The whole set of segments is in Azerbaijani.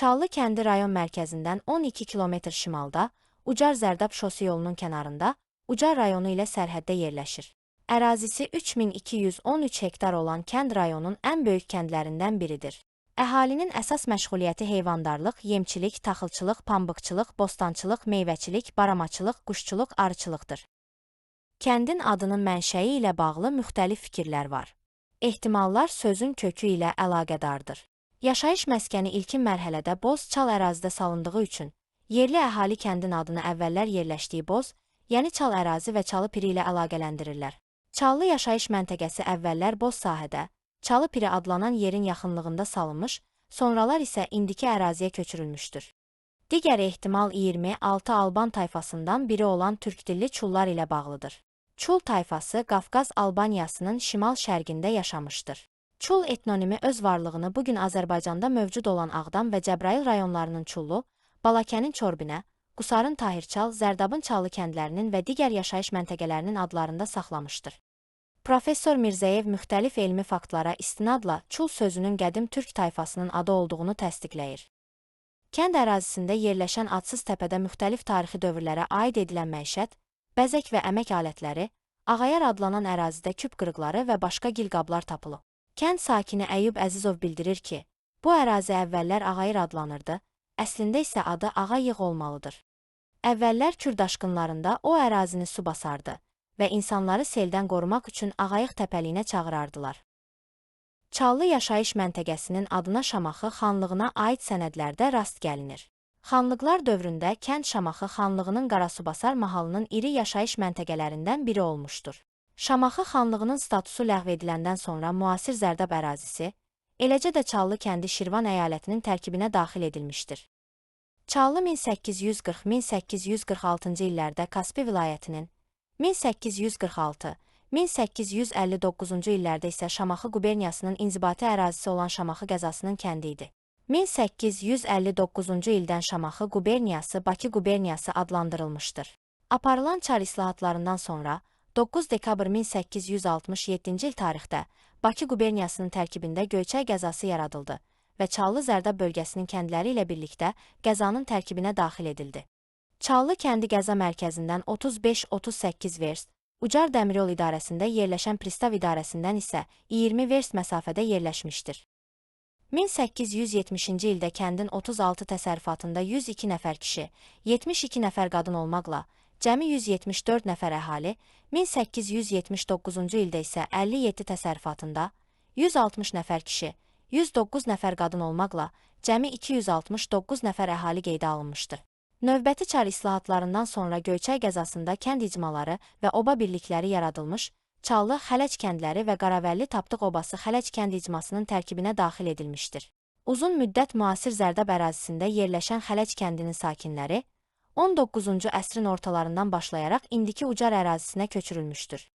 Çallı kəndi rayon mərkəzindən 12 km şimalda, Ucar-Zərdab şosi yolunun kənarında, Ucar rayonu ilə sərhəddə yerləşir. Ərazisi 3213 hektar olan kənd rayonun ən böyük kəndlərindən biridir. Əhalinin əsas məşğuliyyəti heyvandarlıq, yemçilik, taxılçılıq, pambıqçılıq, bostançılıq, meyvəçilik, baramaçılıq, quşçuluq, arıçılıqdır. Kəndin adının mənşəyi ilə bağlı müxtəlif fikirlər var. Ehtimallar sözün kökü ilə əlaqədardır. Yaşayış məskəni ilkin mərhələdə boz, çal ərazidə salındığı üçün, yerli əhali kəndin adını əvvəllər yerləşdiyi boz, yəni çal ərazi və Çalı Piri ilə əlaqələndirirlər. Çallı yaşayış məntəqəsi əvvəllər boz sahədə, Çalı Piri adlanan yerin yaxınlığında salınmış, sonralar isə indiki əraziyə köçürülmüşdür. Digər ehtimal 26 Alban tayfasından biri olan türkdilli çullar ilə bağlıdır. Çul tayfası Qafqaz Albaniyasının şimal-şərqində yaşamışdır. Çul etnonimi öz varlığını bugün Azərbaycanda mövcud olan Ağdam və Cəbrayıl rayonlarının Çullu, Balakənin Çorbinə, Qusarın Tahirçal, Zərdabın Çallı kəndlərinin və digər yaşayış məntəqələrinin adlarında saxlamışdır. Professor Mirzəyev müxtəlif elmi faktlara istinadla Çul sözünün qədim türk tayfasının adı olduğunu təsdiqləyir. Kənd ərazisində yerləşən adsız təpədə müxtəlif tarixi dövrlərə aid edilən məişət, bəzək və əmək alətləri, Ağayar adlanan ərazidə küp qırıqları və başqa gilqablar tapılıb. Kənd sakini Əyyub Əzizov bildirir ki, bu ərazi əvvəllər Ağayır adlanırdı, əslində isə adı Ağayıq olmalıdır. Əvvəllər Kür daşqınlarında o ərazini su basardı və insanları seldən qorumaq üçün Ağayıq təpəliyinə çağırardılar. Çallı yaşayış məntəqəsinin adına Şamaxı xanlığına aid sənədlərdə rast gəlinir. Xanlıqlar dövründə kənd Şamaxı xanlığının Qarasubasar mahalının iri yaşayış məntəqələrindən biri olmuşdur. Şamaxı xanlığının statusu ləğv ediləndən sonra müasir Zərdab ərazisi, eləcə də Çallı kəndi Şirvan əyalətinin tərkibinə daxil edilmişdir. Çallı 1840-1846-cı illərdə Kaspi vilayətinin, 1846-1859-cu illərdə isə Şamaxı quberniyasının inzibati ərazisi olan Şamaxı qəzasının kəndi idi. 1859-cu ildən Şamaxı quberniyası Bakı quberniyası adlandırılmışdır. Aparılan çar islahatlarından sonra 9 dekabr 1867-ci il tarixdə Bakı quberniyasının tərkibində Göyçay qəzası yaradıldı və Çallı-Zərdab bölgəsinin kəndləri ilə birlikdə qəzanın tərkibinə daxil edildi. Çallı kəndi qəza mərkəzindən 35-38 verst, Ucar Dəmiryol İdarəsində yerləşən Pristav İdarəsindən isə 20 verst məsafədə yerləşmişdir. 1870-ci ildə kəndin 36 təsərrüfatında 102 nəfər kişi, 72 nəfər qadın olmaqla, cəmi 174 nəfər əhali, 1879-cu ildə isə 57 təsərrüfatında 160 nəfər kişi, 109 nəfər qadın olmaqla, cəmi 269 nəfər əhali qeydə alınmışdır. Növbəti çar islahatlarından sonra Göyçay qəzasında kənd icmaları və oba birlikləri yaradılmış, Çallı, Xələc kəndləri və Qaravəlli Tapdıq obası Xələc kənd icmasının tərkibinə daxil edilmişdir. Uzun müddət müasir Zərdab ərazisində yerləşən Xələc kəndinin sakinləri 19-cu əsrin ortalarından başlayaraq indiki Ucar ərazisinə köçürülmüşdür.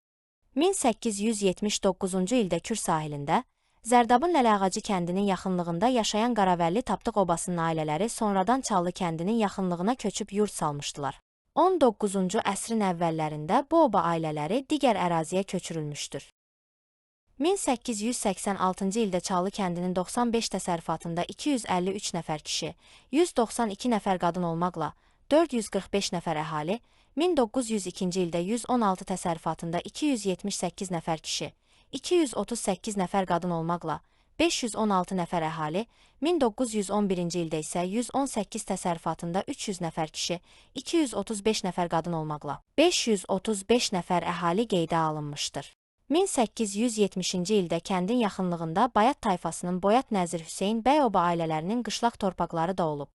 1879-cu ildə Kür sahilində, Zərdabın Lələğacı kəndinin yaxınlığında yaşayan Qaravəlli Tapdıq obasının ailələri sonradan Çallı kəndinin yaxınlığına köçüb yurt salmışdılar. 19-cu əsrin əvvəllərində bu oba ailələri digər əraziyə köçürülmüşdür. 1886-cı ildə Çallı kəndinin 95 təsərrüfatında 253 nəfər kişi, 192 nəfər qadın olmaqla, 445 nəfər əhali, 1902-ci ildə 116 təsərrüfatında 278 nəfər kişi, 238 nəfər qadın olmaqla, 516 nəfər əhali, 1911-ci ildə isə 118 təsərrüfatında 300 nəfər kişi, 235 nəfər qadın olmaqla, 535 nəfər əhali qeydə alınmışdır. 1870-ci ildə kəndin yaxınlığında Bayat tayfasının Boyat Nəzir Hüseyn bəyoba ailələrinin qışlaq torpaqları da olub.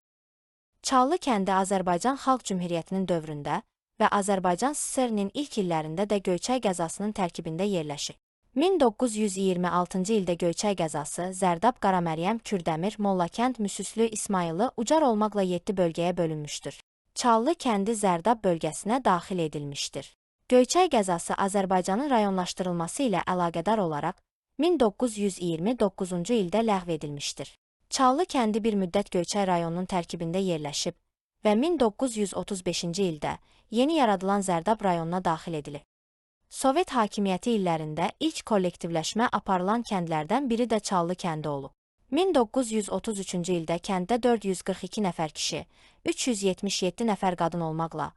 Çallı kəndi Azərbaycan Xalq Cümhuriyyətinin dövründə və Azərbaycan SSR-nin ilk illərində də Göyçay qəzasının tərkibində yerləşib. 1926-cı ildə Göyçay qəzası Zərdab, Qaraməryəm, Kürdəmir, Mollakənd, Müsüslü, İsmayılı, Ucar olmaqla 7 bölgəyə bölünmüşdür. Çallı kəndi Zərdab bölgəsinə daxil edilmişdir. Göyçay qəzası Azərbaycanın rayonlaşdırılması ilə əlaqədar olaraq 1929-cu ildə ləğv edilmişdir. Çallı kəndi bir müddət Göyçay rayonunun tərkibində yerləşib və 1935-ci ildə yeni yaradılan Zərdab rayonuna daxil edilib. Sovet hakimiyyəti illərində ilk kollektivləşmə aparılan kəndlərdən biri də Çallı kəndi olub. 1933-cü ildə kənddə 442 nəfər kişi, 377 nəfər qadın olmaqla,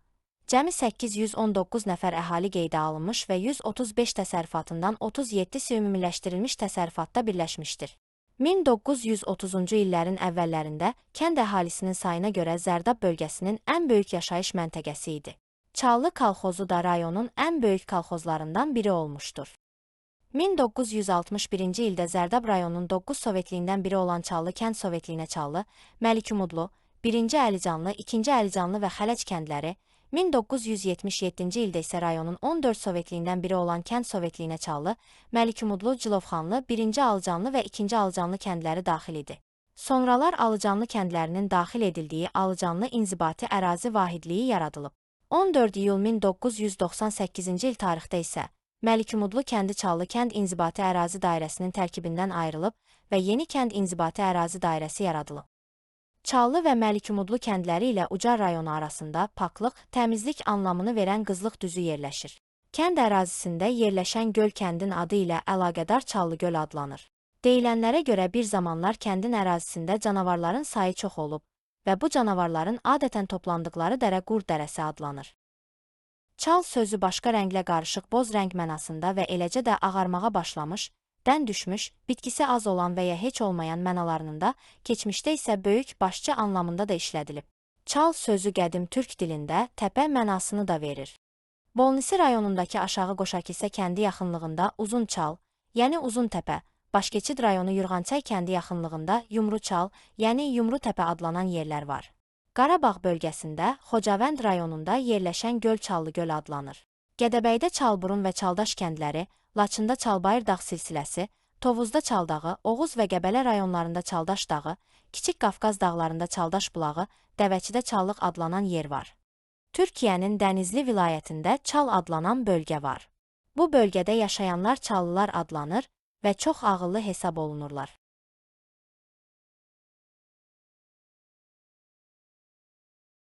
cəmi 819 nəfər əhali qeydə alınmış və 135 təsərrüfatından 37-si ümumiləşdirilmiş təsərrüfatda birləşmişdir. 1930-cu illərin əvvəllərində kənd əhalisinin sayına görə Zərdab bölgəsinin ən böyük yaşayış məntəqəsi idi. Çallı kolxozu da rayonun ən böyük kolxozlarından biri olmuşdur. 1961-ci ildə Zərdab rayonunun 9 sovetliyindən biri olan Çallı kənd sovetliyinə Çallı, Məlikümudlu, 1-ci Əlicanlı, 2-ci Əlicanlı və Xələc kəndləri, 1977-ci ildə isə rayonun 14 sovetliyindən biri olan kənd sovetliyinə Çallı, Məlikümudlu, Cilovxanlı, 1-ci Alıcanlı və 2-ci Alıcanlı kəndləri daxil idi. Sonralar Alıcanlı kəndlərinin daxil edildiyi Alıcanlı inzibati ərazi vahidliyi yaradılıb. 14 iyul 1998-ci il tarixdə isə Məlikümudlu kəndi Çallı kənd inzibati ərazi dairəsinin tərkibindən ayrılıb və yeni kənd inzibati ərazi dairəsi yaradılıb. Çallı və Məlikümudlu kəndləri ilə Ucar rayonu arasında paklıq, təmizlik anlamını verən Qızlıq düzü yerləşir. Kənd ərazisində yerləşən göl kəndin adı ilə əlaqədar Çallı göl adlanır. Deyilənlərə görə bir zamanlar kəndin ərazisində canavarların sayı çox olub və bu canavarların adətən toplandıqları dərə Qurd dərəsi adlanır. Çal sözü başqa rənglə qarışıq boz rəng mənasında və eləcə də ağarmağa başlamış, dən düşmüş, bitkisi az olan və ya heç olmayan mənalarında, keçmişdə isə böyük başçı anlamında da işlədilib. Çal sözü qədim türk dilində təpə mənasını da verir. Bolnisi rayonundakı Aşağı Qoşakisə kəndi yaxınlığında Uzun Çal, yəni Uzun təpə, Başkeçid rayonu Yurğançay kəndi yaxınlığında Yumru Çal, yəni Yumru təpə adlanan yerlər var. Qarabağ bölgəsində Xocavənd rayonunda yerləşən göl Çallı göl adlanır. Gədəbəydə Çalburun və Çaldaş kəndləri, Laçında Çalbayır dağ silsiləsi, Tovuzda Çaldağı, Oğuz və Qəbələ rayonlarında Çaldaş dağı, Kiçik Qafqaz dağlarında Çaldaş bulağı, Dəvəçidə Çallıq adlanan yer var. Türkiyənin Dənizli vilayətində Çal adlanan bölgə var. Bu bölgədə yaşayanlar Çallılar adlanır və çox ağıllı hesab olunurlar.